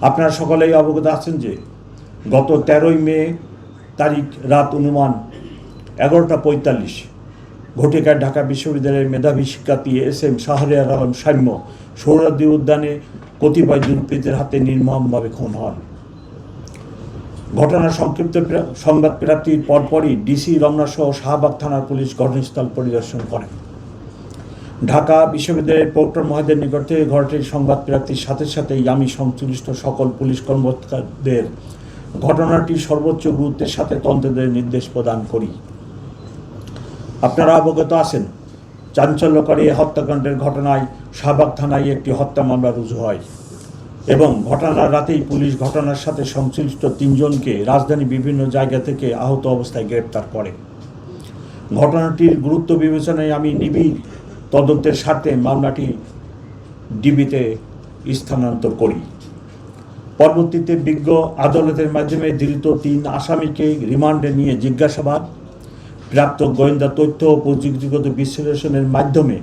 আপনারা সকলেই অবগত আছেন যে গত 13ই মে তারিখ রাত অনুমান 11:45 ঘটিকায় ঢাকা বিশ্ববিদ্যালয়ের মেধাবী শিক্ষার্থী SM শাহরিয়ার আলম সাম্য সোহরাওয়ার্দী উদ্যানে কতিপয় দুর্বৃত্তের হাতে নির্মমভাবে খুন হন। ঘটনার সংক্ষিপ্ত সংবাদ প্রাপ্তির পরপরই ডিসি রমনা সহ শাহবাগ থানার পুলিশ ঘটনাস্থল পরিদর্শন করেন। ঢাকা বিশ্ববিদ্যালয়ের প্রক্টর মহোদয়ের নিকট থেকে ঘটনাটির সংবাদ প্রাপ্তির সাথে সাথেই আমি সংশ্লিষ্ট সকল পুলিশ কর্মকর্তাদের ঘটনাটির সর্বোচ্চ গুরুত্বের সাথে তদন্তের নির্দেশ প্রদান করি। আপনারা অবগত আছেন, চাঞ্চল্যকারী হত্যাকাণ্ডের ঘটনায় শাহবাগ থানায় একটি হত্যা মামলা রুজু হয় এবং ঘটনার রাতেই পুলিশ ঘটনার সাথে সংশ্লিষ্ট 3 জনকে রাজধানী বিভিন্ন জায়গা থেকে আহত অবস্থায় গ্রেপ্তার করে। ঘটনাটির গুরুত্ব বিবেচনায় আমি নিবিড় তদন্তের স্বার্থে মামলাটি ডিবিতে স্থানান্তর করি। পরবর্তীতে বিজ্ঞ আদালতের মাধ্যমে ধৃত 3 আসামিকে রিমান্ডে নিয়ে জিজ্ঞাসাবাদ, প্রাপ্ত গোয়েন্দা তথ্য ও প্রযুক্তিগত বিশ্লেষণের মাধ্যমে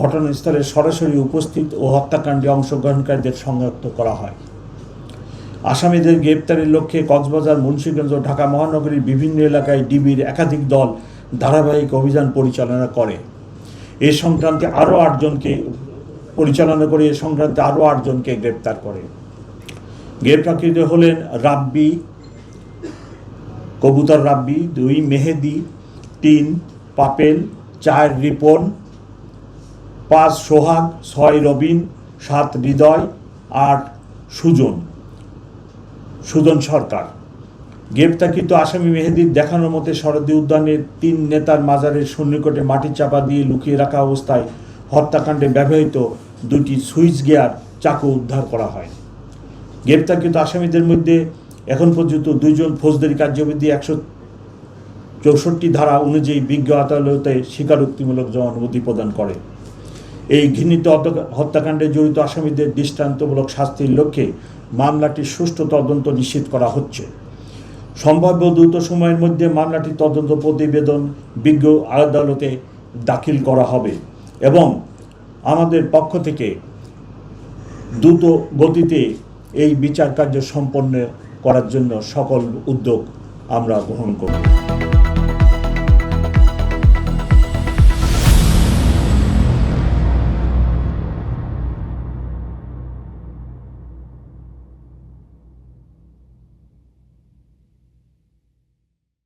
ঘটনাস্থলে সরাসরি উপস্থিত ও হত্যাকাণ্ডে অংশগ্রহণকারীদের শনাক্ত করা হয়। আসামিদের গ্রেপ্তারের লক্ষ্যে কক্সবাজার, মুন্সিগঞ্জ ও ঢাকা মহানগরীর বিভিন্ন এলাকায় ডিবির একাধিক দল ধারাবাহিক অভিযান পরিচালনা করে। এ সংক্রান্তে আরও 8 জনকে গ্রেপ্তার করে। গ্রেপ্তারকৃত হলেন রাব্বি, কবুতর রাব্বি, 2 মেহেদি, 3 পাপেল, 4 রিপন, 5 সোহাগ, 6 রবিন, 7 হৃদয়, 8 সুজন সরকার। গ্রেপ্তারকৃত আসামি মেহেদির দেখানোর মতে সোহরাওয়ার্দী উদ্যানের 3 নেতার মাজারের সন্নিকটে মাটি চাপা দিয়ে লুকিয়ে রাখা অবস্থায় হত্যাকাণ্ডে ব্যবহৃত 2টি সুইচ গিয়ার চাকু উদ্ধার করা হয়। গ্রেপ্তারকৃত আসামিদের মধ্যে এখন পর্যন্ত 2 জন ফৌজদারি কার্যবিধি 164 ধারা অনুযায়ী বিজ্ঞ আদালতে স্বীকারোক্তিমূলক জবানবন্দি প্রদান করে। এই ঘৃণিত হত্যাকাণ্ডে জড়িত আসামিদের দৃষ্টান্তমূলক শাস্তির লক্ষ্যে মামলাটির সুষ্ঠু তদন্ত নিশ্চিত করা হচ্ছে। সম্ভাব্য দ্রুত সময়ের মধ্যে মামলাটির তদন্ত প্রতিবেদন বিজ্ঞ আদালতে দাখিল করা হবে এবং আমাদের পক্ষ থেকে দ্রুত গতিতে এই বিচার কার্য সম্পন্ন করার জন্য সকল উদ্যোগ আমরা গ্রহণ করব।